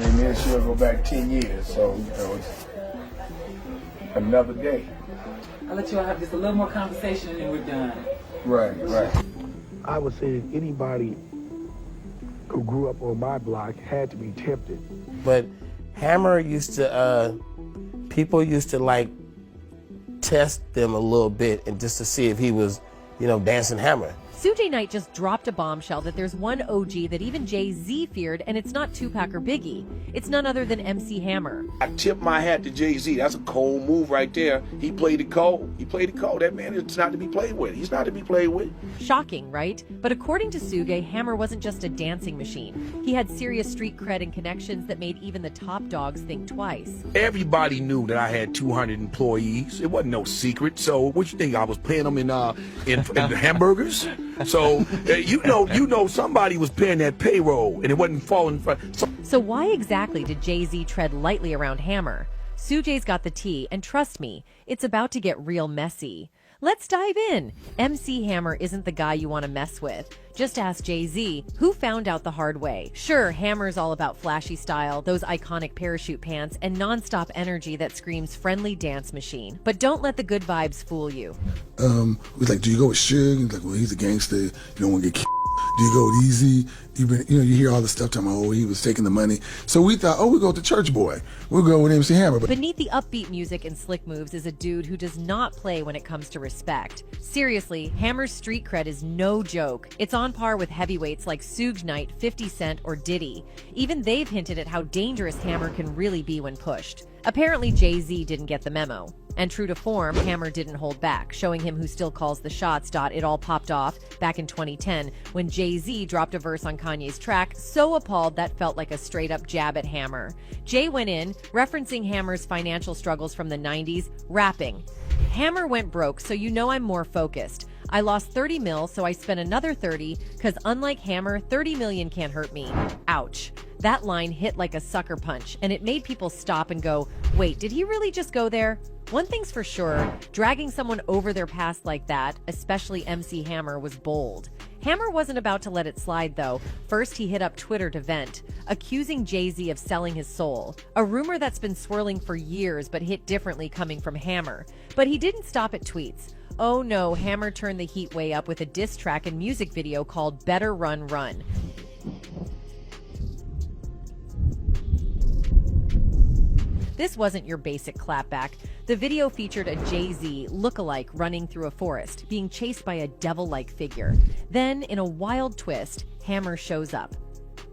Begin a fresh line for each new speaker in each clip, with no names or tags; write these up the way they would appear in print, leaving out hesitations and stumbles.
And then she'll go back 10 years, so, you know, it's another day.
I'll let you all have just a little more conversation and then we're done.
Right, right.
I would say that anybody who grew up on my block had to be tempted.
But Hammer used to, people used to like test them a little bit and just to see if he was, you know, dancing Hammer.
Suge Knight just dropped a bombshell that there's one OG that even Jay-Z feared, and it's not Tupac or Biggie. It's none other than MC Hammer.
I tip my hat to Jay-Z. That's a cold move right there. He played it cold. He played it cold. That man is not to be played with. He's not to be played with.
Shocking, right? But according to Suge, Hammer wasn't just a dancing machine. He had serious street cred and connections that made even the top dogs think twice.
Everybody knew that I had 200 employees. It wasn't no secret. So what you think? I was paying them in hamburgers? So you know somebody was paying that payroll and it wasn't falling for.
So why exactly did Jay-Z tread lightly around Hammer? Suge's got the tea, and trust me, it's about to get real messy. Let's dive in. MC Hammer isn't the guy you want to mess with. Just ask Jay-Z, who found out the hard way. Sure, Hammer's all about flashy style, those iconic parachute pants, and non-stop energy that screams friendly dance machine. But don't let the good vibes fool you.
We was like, do you go with Suge? He's like, well, he's a gangster. You don't want to get killed. Do you go with Easy? You hear all the stuff talking about, oh, he was taking the money. So we thought, oh, we'll go with the Church Boy. We'll go with MC Hammer.
Beneath the upbeat music and slick moves is a dude who does not play when it comes to respect. Seriously, Hammer's street cred is no joke. It's on par with heavyweights like Suge Knight, 50 Cent, or Diddy. Even they've hinted at how dangerous Hammer can really be when pushed. Apparently, Jay-Z didn't get the memo. And true to form, Hammer didn't hold back, showing him who still calls the shots. It all popped off back in 2010 when Jay-Z dropped a verse on Kanye's track, so appalled that felt like a straight-up jab at Hammer. Jay went in, referencing Hammer's financial struggles from the 90s, rapping, "Hammer went broke, so you know I'm more focused. I lost 30 mil, so I spent another 30, because unlike Hammer, 30 million can't hurt me." Ouch. That line hit like a sucker punch, and it made people stop and go, wait, did he really just go there? One thing's for sure, dragging someone over their past like that, especially MC Hammer, was bold. Hammer wasn't about to let it slide, though. First, he hit up Twitter to vent, accusing Jay-Z of selling his soul, a rumor that's been swirling for years but hit differently coming from Hammer. But he didn't stop at tweets. Oh no, Hammer turned the heat way up with a diss track and music video called Better Run Run. This wasn't your basic clapback. The video featured a Jay-Z look-alike running through a forest, being chased by a devil-like figure. Then, in a wild twist, Hammer shows up,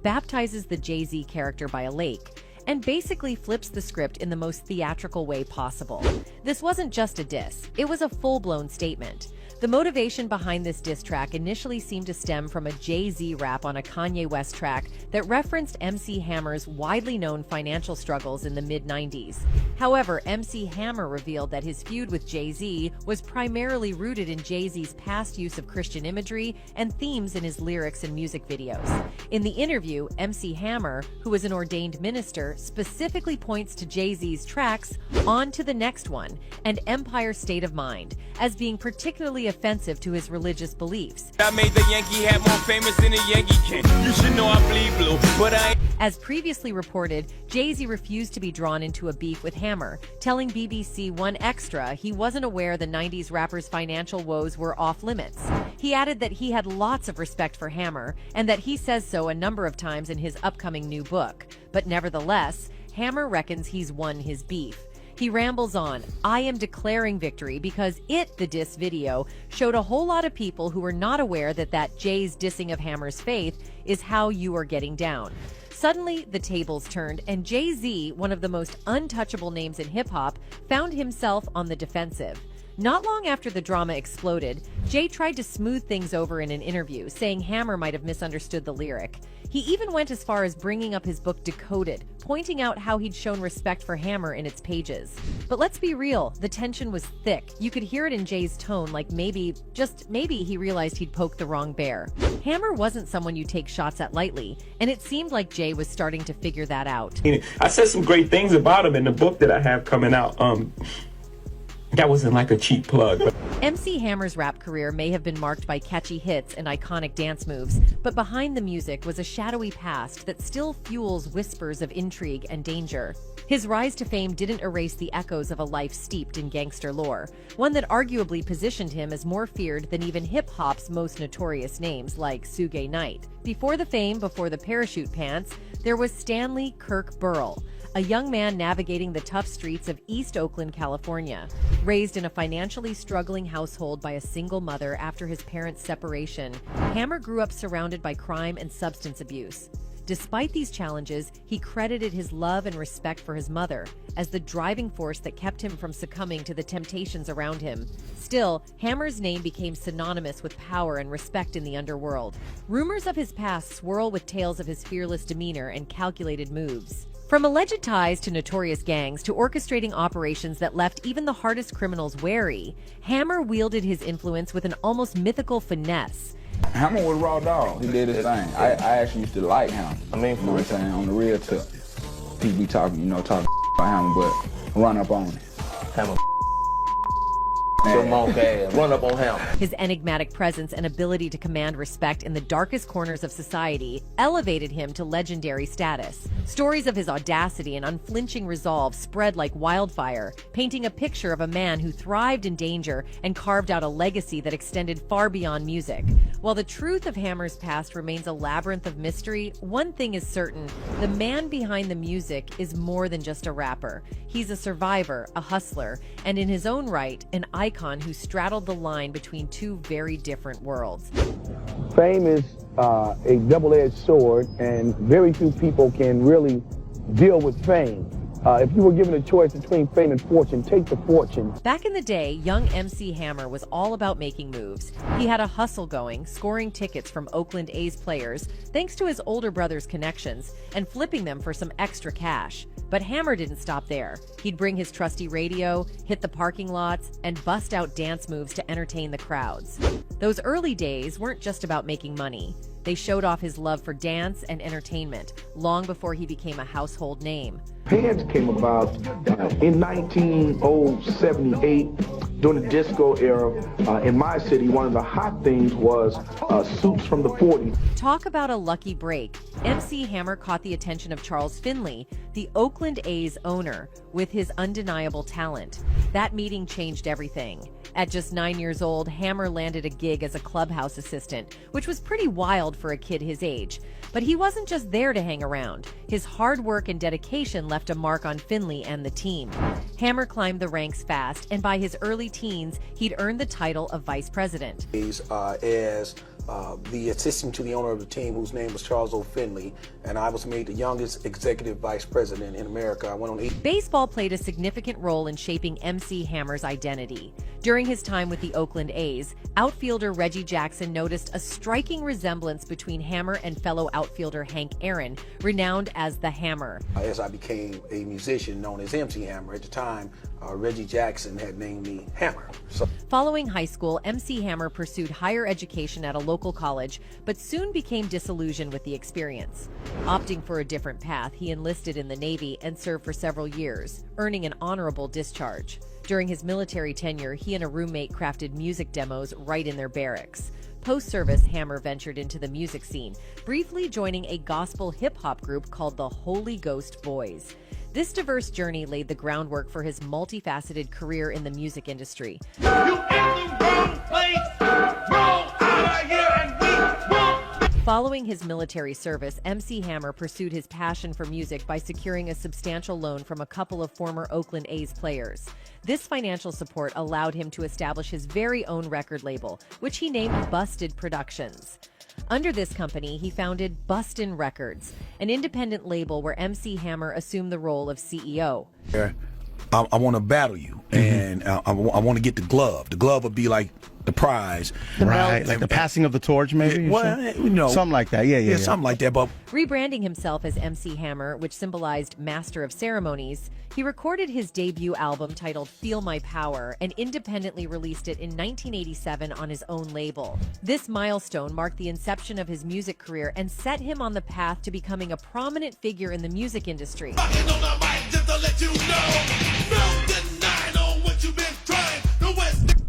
baptizes the Jay-Z character by a lake, and basically flips the script in the most theatrical way possible. This wasn't just a diss, it was a full-blown statement. The motivation behind this diss track initially seemed to stem from a Jay-Z rap on a Kanye West track that referenced MC Hammer's widely known financial struggles in the mid-90s. However, MC Hammer revealed that his feud with Jay-Z was primarily rooted in Jay-Z's past use of Christian imagery and themes in his lyrics and music videos. In the interview, MC Hammer, who is an ordained minister, specifically points to Jay-Z's tracks On to the Next One and Empire State of Mind as being particularly offensive to his religious beliefs.
I made the Yankee hat more famous than a Yankee can. You should know I bleed blue, but I...
As previously reported, Jay-Z refused to be drawn into a beef with Hammer, telling BBC One Extra he wasn't aware the 90s rapper's financial woes were off limits. He added that he had lots of respect for Hammer, and that he says so a number of times in his upcoming new book. But nevertheless, Hammer reckons he's won his beef. He rambles on, I am declaring victory because the diss video, showed a whole lot of people who were not aware that Jay's dissing of Hammer's faith is how you are getting down. Suddenly, the tables turned, and Jay-Z, one of the most untouchable names in hip-hop, found himself on the defensive. Not long after the drama exploded, Jay tried to smooth things over in an interview, saying Hammer might have misunderstood the lyric. He even went as far as bringing up his book Decoded, pointing out how he'd shown respect for Hammer in its pages. But let's be real, the tension was thick. You could hear it in Jay's tone, like maybe, just maybe, he realized he'd poked the wrong bear. Hammer wasn't someone you take shots at lightly, and it seemed like Jay was starting to figure that out.
I said some great things about him in the book that I have coming out. That wasn't like a cheap plug, but
MC Hammer's rap career may have been marked by catchy hits and iconic dance moves, but behind the music was a shadowy past that still fuels whispers of intrigue and danger. His rise to fame didn't erase the echoes of a life steeped in gangster lore, one that arguably positioned him as more feared than even hip-hop's most notorious names like Suge Knight. Before the fame, before the parachute pants, there was Stanley Kirk Burrell, a young man navigating the tough streets of East Oakland, California. Raised in a financially struggling household by a single mother after his parents' separation, Hammer grew up surrounded by crime and substance abuse. Despite these challenges, he credited his love and respect for his mother as the driving force that kept him from succumbing to the temptations around him. Still, Hammer's name became synonymous with power and respect in the underworld. Rumors of his past swirl with tales of his fearless demeanor and calculated moves. From alleged ties to notorious gangs to orchestrating operations that left even the hardest criminals wary, Hammer wielded his influence with an almost mythical finesse.
Hammer was raw dog. He did his thing. I actually used to like him. I mean, you know what I'm saying? On the real tip. People be talking, talking about him, but run up on him.
Hammer. Run up on him.
His enigmatic presence and ability to command respect in the darkest corners of society elevated him to legendary status. Stories of his audacity and unflinching resolve spread like wildfire, painting a picture of a man who thrived in danger and carved out a legacy that extended far beyond music. While the truth of Hammer's past remains a labyrinth of mystery, one thing is certain: the man behind the music is more than just a rapper. He's a survivor, a hustler, and in his own right, an icon who straddled the line between two very different worlds.
Fame is a double-edged sword, and very few people can really deal with fame. If you were given a choice between fame and fortune, take the fortune.
Back in the day, young MC Hammer was all about making moves. He had a hustle going, scoring tickets from Oakland A's players thanks to his older brother's connections, and flipping them for some extra cash. But Hammer didn't stop there. He'd bring his trusty radio, hit the parking lots, and bust out dance moves to entertain the crowds. Those early days weren't just about making money. They showed off his love for dance and entertainment, long before he became a household name.
Pants came about in 1978 during the disco era. In my city, one of the hot things was suits from the 40s.
Talk about a lucky break. MC Hammer caught the attention of Charles Finley, the Oakland A's owner, with his undeniable talent. That meeting changed everything. At just 9 years old, Hammer landed a gig as a clubhouse assistant, which was pretty wild for a kid his age. But he wasn't just there to hang around. His hard work and dedication left a mark on Finley and the team. Hammer climbed the ranks fast, and by his early teens, he'd earned the title of vice president.
As the assistant to the owner of the team, whose name was Charles O. Finley, and I was made the youngest executive vice president in America. I went on 8.
Baseball played a significant role in shaping MC Hammer's identity. During his time with the Oakland A's, outfielder Reggie Jackson noticed a striking resemblance between Hammer and fellow outfielder Hank Aaron, renowned as the Hammer.
As I became a musician known as MC Hammer, at the time, Reggie Jackson had named me Hammer.
Following high school, MC Hammer pursued higher education at a local college, but soon became disillusioned with the experience. Opting for a different path, he enlisted in the Navy and served for several years, earning an honorable discharge. During his military tenure, he and a roommate crafted music demos right in their barracks. Post-service, Hammer ventured into the music scene, briefly joining a gospel hip-hop group called the Holy Ghost Boys. This diverse journey laid the groundwork for his multifaceted career in the music industry.
You in the wrong place, wrong out here, and we won't.
Following his military service, MC Hammer pursued his passion for music by securing a substantial loan from a couple of former Oakland A's players. This financial support allowed him to establish his very own record label, which he named Busted Productions. Under this company, he founded Bustin' Records, an independent label where MC Hammer assumed the role of CEO.
I want to battle you, and I want to get the glove. The glove would be like the prize.
Right, like the passing of the torch, maybe?
Well,
something like that, yeah.
Something like that, but...
Rebranding himself as MC Hammer, which symbolized Master of Ceremonies, he recorded his debut album titled Feel My Power and independently released it in 1987 on his own label. This milestone marked the inception of his music career and set him on the path to becoming a prominent figure in the music industry.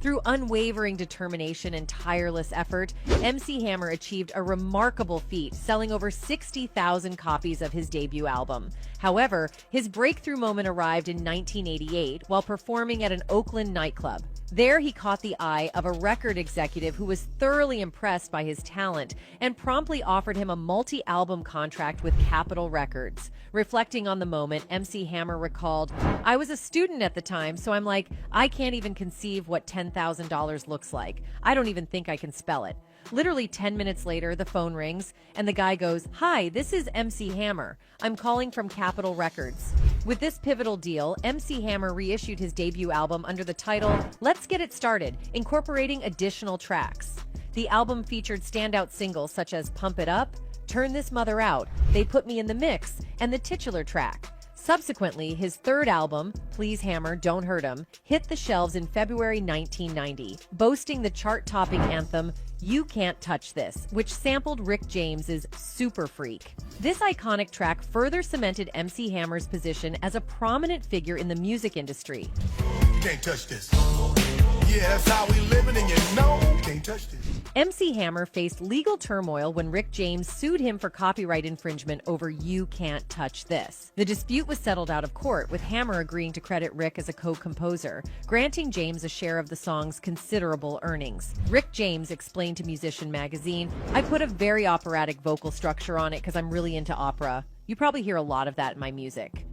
Through unwavering determination and tireless effort, MC Hammer achieved a remarkable feat, selling over 60,000 copies of his debut album. However, his breakthrough moment arrived in 1988 while performing at an Oakland nightclub. There, he caught the eye of a record executive who was thoroughly impressed by his talent and promptly offered him a multi-album contract with Capitol Records. Reflecting on the moment, MC Hammer recalled, "I was a student at the time, so I'm like, I can't even conceive what $10,000 looks like. I don't even think I can spell it." Literally 10 minutes later, the phone rings, and the guy goes, "Hi, this is MC Hammer. I'm calling from Capitol Records." With this pivotal deal, MC Hammer reissued his debut album under the title Let's Get It Started, incorporating additional tracks. The album featured standout singles such as Pump It Up, Turn This Mother Out, They Put Me in the Mix, and the titular track. Subsequently, his third album, Please Hammer, Don't Hurt 'Em, hit the shelves in February 1990, boasting the chart-topping anthem You Can't Touch This, which sampled Rick James's Super Freak. This iconic track further cemented MC Hammer's position as a prominent figure in the music industry.
You can't touch this. Yeah, that's how we living, and you know you can't touch this.
MC Hammer faced legal turmoil when Rick James sued him for copyright infringement over You Can't Touch This. The dispute was settled out of court, with Hammer agreeing to credit Rick as a co-composer, granting James a share of the song's considerable earnings. Rick James explained to Musician magazine, "I put a very operatic vocal structure on it because I'm really into opera. You probably hear a lot of that in my music."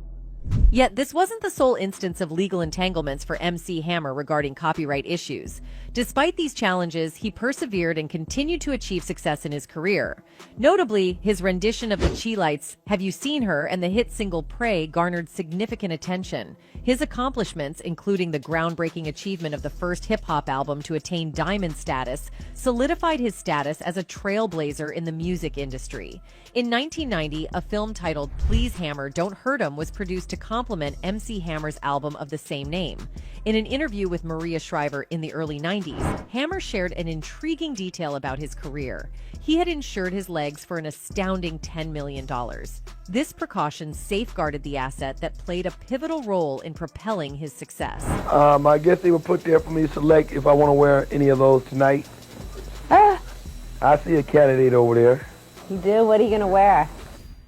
Yet this wasn't the sole instance of legal entanglements for MC Hammer regarding copyright issues. Despite these challenges, he persevered and continued to achieve success in his career. Notably, his rendition of the Chi-Lites' Have You Seen Her and the hit single Pray garnered significant attention. His accomplishments, including the groundbreaking achievement of the first hip-hop album to attain diamond status, solidified his status as a trailblazer in the music industry. In 1990, a film titled Please Hammer, Don't Hurt 'Em was produced to complement MC Hammer's album of the same name. In an interview with Maria Shriver in the early 90s, Hammer shared an intriguing detail about his career. He had insured his legs for an astounding $10 million. This precaution safeguarded the asset that played a pivotal role in propelling his success.
I guess they were put there for me to select if I want to wear any of those tonight. I see a candidate over there.
You do? What are you going to wear?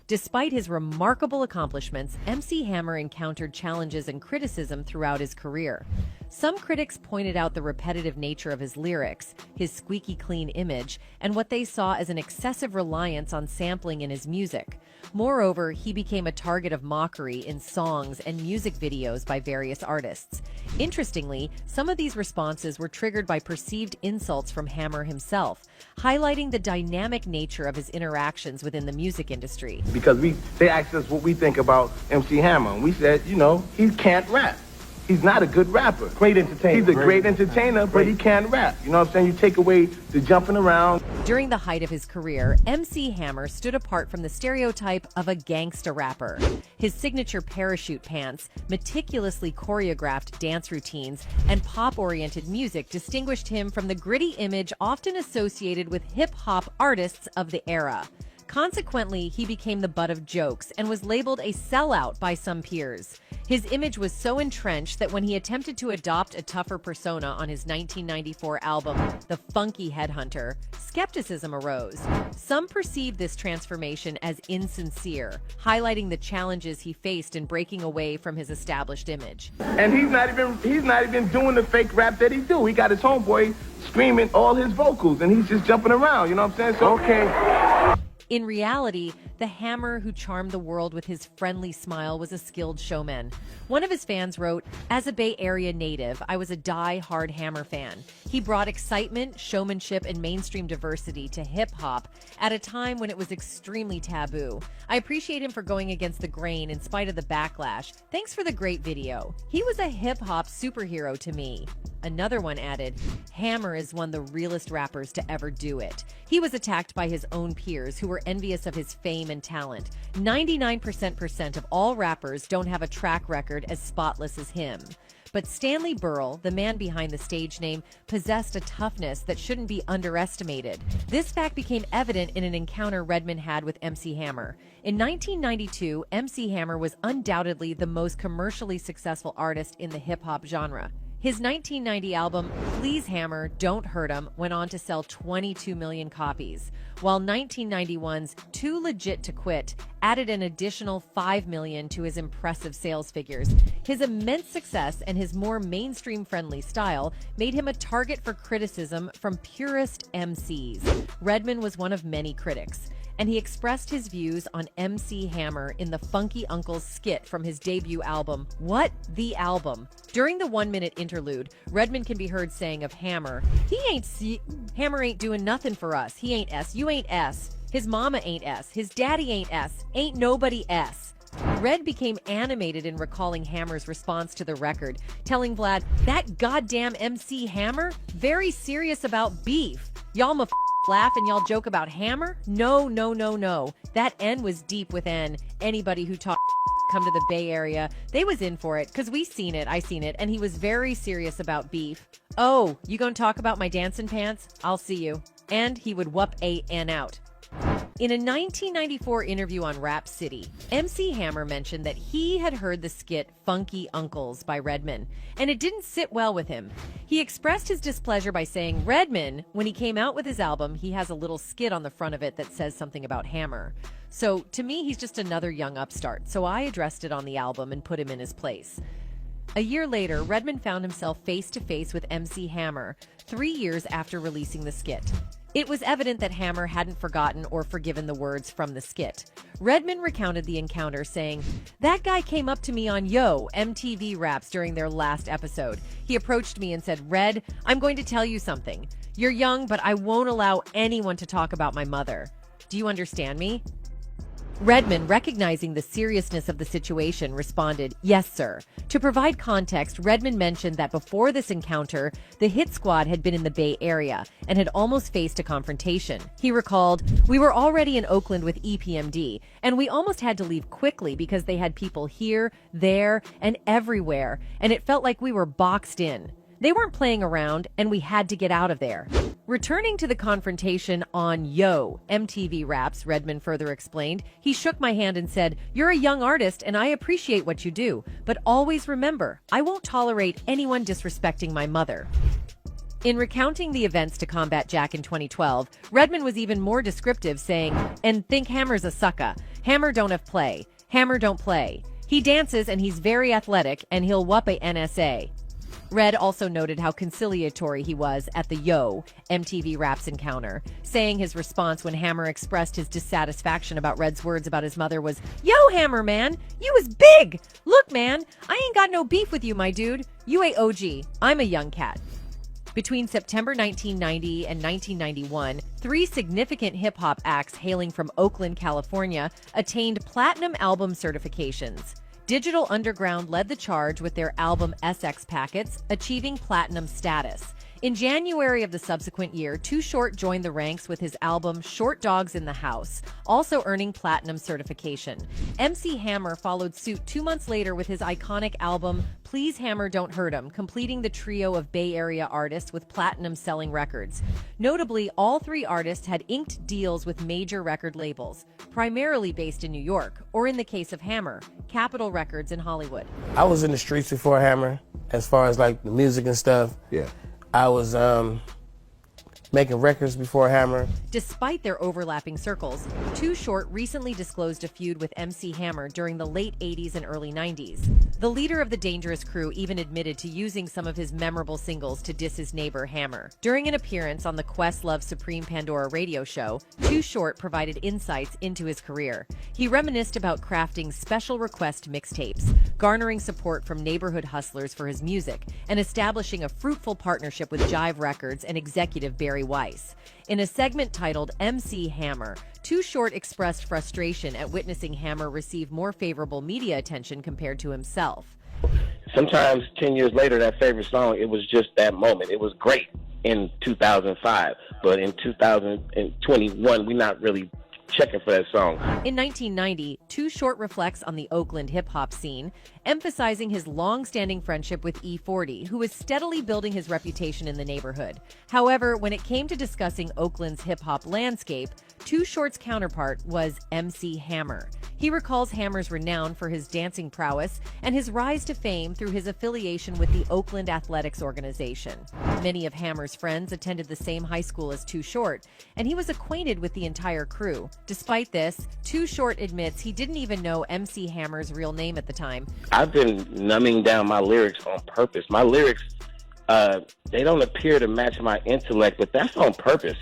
Despite his remarkable accomplishments, MC Hammer encountered challenges and criticism throughout his career. Some critics pointed out the repetitive nature of his lyrics, his squeaky clean image, and what they saw as an excessive reliance on sampling in his music. Moreover, he became a target of mockery in songs and music videos by various artists. Interestingly, some of these responses were triggered by perceived insults from Hammer himself, highlighting the dynamic nature of his interactions within the music industry.
Because they asked us what we think about MC Hammer, and we said, he can't rap. He's not a good rapper. Great entertainer. He's a great entertainer, but he can't rap. You know what I'm saying? You take away the jumping around.
During the height of his career, MC Hammer stood apart from the stereotype of a gangsta rapper. His signature parachute pants, meticulously choreographed dance routines, and pop-oriented music distinguished him from the gritty image often associated with hip-hop artists of the era. Consequently, he became the butt of jokes and was labeled a sellout by some peers. His image was so entrenched that when he attempted to adopt a tougher persona on his 1994 album, The Funky Headhunter, skepticism arose. Some perceived this transformation as insincere, highlighting the challenges he faced in breaking away from his established image.
And he's not even doing the fake rap that he do. He got his homeboy screaming all his vocals, and he's just jumping around, you know what I'm saying? So, okay.
In reality, the Hammer who charmed the world with his friendly smile was a skilled showman. One of his fans wrote, "As a Bay Area native, I was a die-hard Hammer fan. He brought excitement, showmanship, and mainstream diversity to hip-hop at a time when it was extremely taboo. I appreciate him for going against the grain in spite of the backlash. Thanks for the great video. He was a hip-hop superhero to me." Another one added, "Hammer is one of the realest rappers to ever do it. He was attacked by his own peers who were envious of his fame and talent. 99% of all rappers don't have a track record as spotless as him." But Stanley Burrell, the man behind the stage name, possessed a toughness that shouldn't be underestimated. This fact became evident in an encounter Redman had with MC Hammer. In 1992, MC Hammer was undoubtedly the most commercially successful artist in the hip-hop genre. His 1990 album, Please Hammer, Don't Hurt 'Em, went on to sell 22 million copies, while 1991's Too Legit to Quit added an additional 5 million to his impressive sales figures. His immense success and his more mainstream-friendly style made him a target for criticism from purist MCs. Redman was one of many critics, and he expressed his views on MC Hammer in the Funky Uncles skit from his debut album, What the Album? During the 1-minute interlude, Redman can be heard saying of Hammer, Hammer ain't doing nothing for us. He ain't S. You ain't S. His mama ain't S. His daddy ain't S. Ain't nobody S. Red became animated in recalling Hammer's response to the record, telling Vlad, that goddamn MC Hammer? Very serious about beef. Y'all laugh and y'all joke about Hammer? No, no, no, no. That N was deep with N. Anybody who talked come to the Bay Area, they was in for it, because we seen it, I seen it, and he was very serious about beef. Oh, you gonna talk about my dancing pants? I'll see you. And he would whoop a N out. In a 1994 interview on Rap City, MC Hammer mentioned that he had heard the skit Funky Uncles by Redman, and it didn't sit well with him. He expressed his displeasure by saying Redman, when he came out with his album, he has a little skit on the front of it that says something about Hammer. So, to me, he's just another young upstart, so I addressed it on the album and put him in his place. A year later, Redman found himself face-to-face with MC Hammer, 3 years after releasing the skit. It was evident that Hammer hadn't forgotten or forgiven the words from the skit. Redman recounted the encounter, saying, that guy came up to me on Yo! MTV Raps during their last episode. He approached me and said, Red, I'm going to tell you something. You're young, but I won't allow anyone to talk about my mother. Do you understand me? Redman, recognizing the seriousness of the situation, responded, yes, sir. To provide context, Redman mentioned that before this encounter, the Hit Squad had been in the Bay Area and had almost faced a confrontation. He recalled, we were already in Oakland with EPMD, and we almost had to leave quickly because they had people here, there, and everywhere, and it felt like we were boxed in. They weren't playing around, and we had to get out of there. Returning to the confrontation on Yo! MTV Raps, Redman further explained, he shook my hand and said, you're a young artist and I appreciate what you do, but always remember, I won't tolerate anyone disrespecting my mother. In recounting the events to combat Jack in 2012, Redman was even more descriptive, saying, and think Hammer's a sucker. Hammer don't have play. Hammer don't play. He dances and he's very athletic and he'll whoop a NSA. Red also noted how conciliatory he was at the Yo! MTV Raps encounter, saying his response when Hammer expressed his dissatisfaction about Red's words about his mother was, yo, Hammer, man, you was big! Look, man, I ain't got no beef with you, my dude. You a OG. I'm a young cat. Between September 1990 and 1991, 3 significant hip-hop acts hailing from Oakland, California, attained platinum album certifications. Digital Underground led the charge with their album SX Packets, achieving platinum status. In January of the subsequent year, Too Short joined the ranks with his album Short Dogs in the House, also earning platinum certification. MC Hammer followed suit 2 months later with his iconic album Please Hammer Don't Hurt 'Em, completing the trio of Bay Area artists with platinum-selling records. Notably, all 3 artists had inked deals with major record labels, primarily based in New York, or in the case of Hammer, Capitol Records in Hollywood.
I was in the streets before Hammer, as far as like the music and stuff.
Yeah.
I was making records before Hammer.
Despite their overlapping circles, Too Short recently disclosed a feud with MC Hammer during the late 80s and early 90s. The leader of the Dangerous Crew even admitted to using some of his memorable singles to diss his neighbor Hammer. During an appearance on the Questlove Supreme Pandora radio show, Too Short provided insights into his career. He reminisced about crafting special request mixtapes, garnering support from neighborhood hustlers for his music, and establishing a fruitful partnership with Jive Records and executive Barry Weiss. In a segment titled MC Hammer, Too Short expressed frustration at witnessing Hammer receive more favorable media attention compared to himself.
Sometimes 10 years later, that favorite song, it was just that moment. It was great in 2005, but in 2021, we're not really checking for that song.
In 1990, Too Short reflects on the Oakland hip-hop scene, emphasizing his long-standing friendship with E40, who was steadily building his reputation in the neighborhood. However, when it came to discussing Oakland's hip-hop landscape, Too Short's counterpart was MC Hammer. He recalls Hammer's renown for his dancing prowess and his rise to fame through his affiliation with the Oakland Athletics organization. Many of Hammer's friends attended the same high school as Too Short, and he was acquainted with the entire crew. Despite this, Too Short admits he didn't even know MC Hammer's real name at the time.
I've been numbing down my lyrics on purpose. My lyrics, they don't appear to match my intellect, but that's on purpose,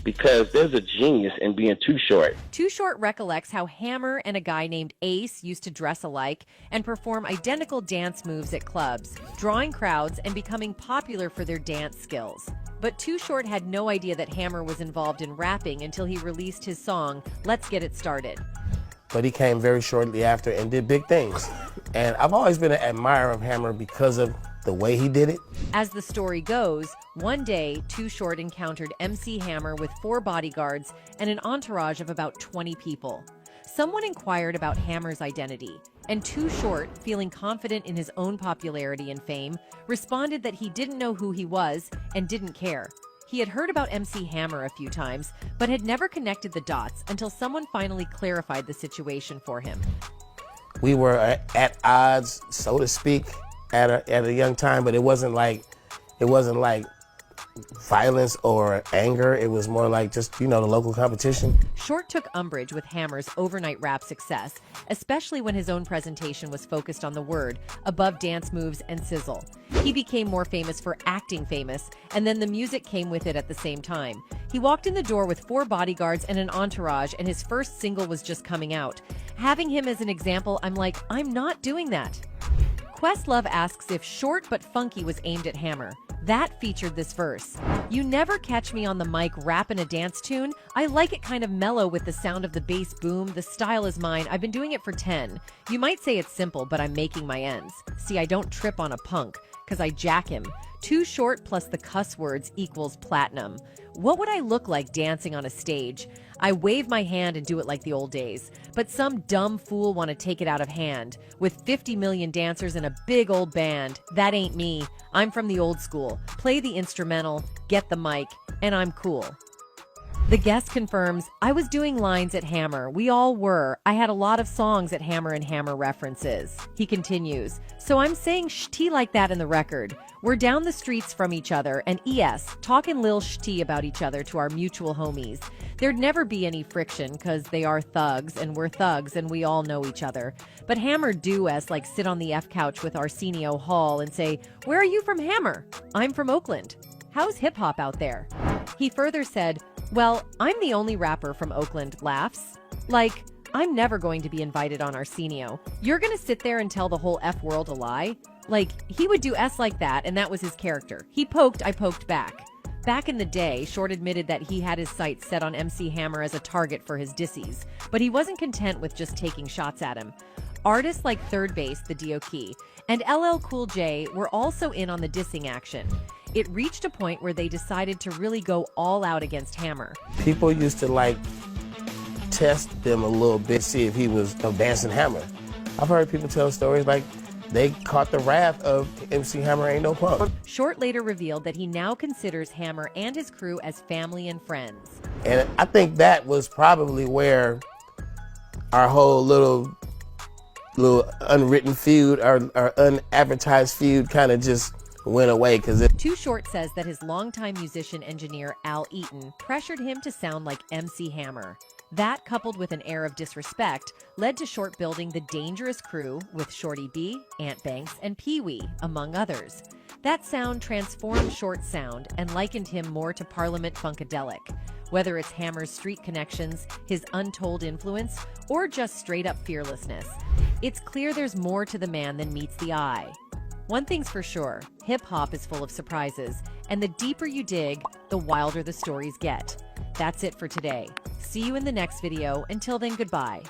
because there's a genius in being Too Short.
Too Short recollects how Hammer and a guy named Ace used to dress alike and perform identical dance moves at clubs, drawing crowds and becoming popular for their dance skills. But Too Short had no idea that Hammer was involved in rapping until he released his song, Let's Get It Started.
But he came very shortly after and did big things. And I've always been an admirer of Hammer because of the way he did it.
As the story goes, one day, Too Short encountered MC Hammer with 4 bodyguards and an entourage of about 20 people. Someone inquired about Hammer's identity, and Too Short, feeling confident in his own popularity and fame, responded that he didn't know who he was and didn't care. He had heard about MC Hammer a few times, but had never connected the dots until someone finally clarified the situation for him.
We were at odds, so to speak, at a young time, but it wasn't like violence or anger. It was more like just, the local competition.
Short took umbrage with Hammer's overnight rap success, especially when his own presentation was focused on the word, above dance moves and sizzle. He became more famous for acting famous, and then the music came with it at the same time. He walked in the door with 4 bodyguards and an entourage, and his first single was just coming out. Having him as an example, I'm like, I'm not doing that. Questlove asks if Short but Funky was aimed at Hammer. That featured this verse. You never catch me on the mic rapping a dance tune. I like it kind of mellow with the sound of the bass boom. The style is mine. I've been doing it for 10. You might say it's simple, but I'm making my ends. See, I don't trip on a punk, because I jack him. Too Short plus the cuss words equals platinum. What would I look like dancing on a stage? I wave my hand and do it like the old days. But some dumb fool want to take it out of hand. With 50 million dancers and a big old band. That ain't me. I'm from the old school. Play the instrumental, get the mic, and I'm cool. The guest confirms, I was doing lines at Hammer. We all were. I had a lot of songs at Hammer and Hammer references. He continues, so I'm saying shti like that in the record. We're down the streets from each other and talking lil shti about each other to our mutual homies. There'd never be any friction because they are thugs and we're thugs and we all know each other. But Hammer do us like sit on the F couch with Arsenio Hall and say, where are you from, Hammer? I'm from Oakland. How's hip hop out there? He further said, well, I'm the only rapper from Oakland, laughs. Like, I'm never going to be invited on Arsenio. You're gonna sit there and tell the whole F world a lie? Like, he would do S like that, and that was his character. He poked, I poked back. Back in the day, Short admitted that he had his sights set on MC Hammer as a target for his dissies, but he wasn't content with just taking shots at him. Artists like Third Base, the D.O.K., and LL Cool J were also in on the dissing action. It reached a point where they decided to really go all out against Hammer.
People used to test them a little bit, see if he was dancing Hammer. I've heard people tell stories like they caught the wrath of MC Hammer ain't no punk.
Short later revealed that he now considers Hammer and his crew as family and friends.
And I think that was probably where our whole little unwritten feud, our unadvertised feud kind of just went away.
Too Short says that his longtime musician engineer Al Eaton pressured him to sound like MC Hammer. That, coupled with an air of disrespect, led to Short building the Dangerous Crew with Shorty B, Ant Banks, and Pee Wee, among others. That sound transformed Short's sound and likened him more to Parliament Funkadelic. Whether it's Hammer's street connections, his untold influence, or just straight-up fearlessness, it's clear there's more to the man than meets the eye. One thing's for sure, hip-hop is full of surprises, and the deeper you dig, the wilder the stories get. That's it for today. See you in the next video. Until then, goodbye.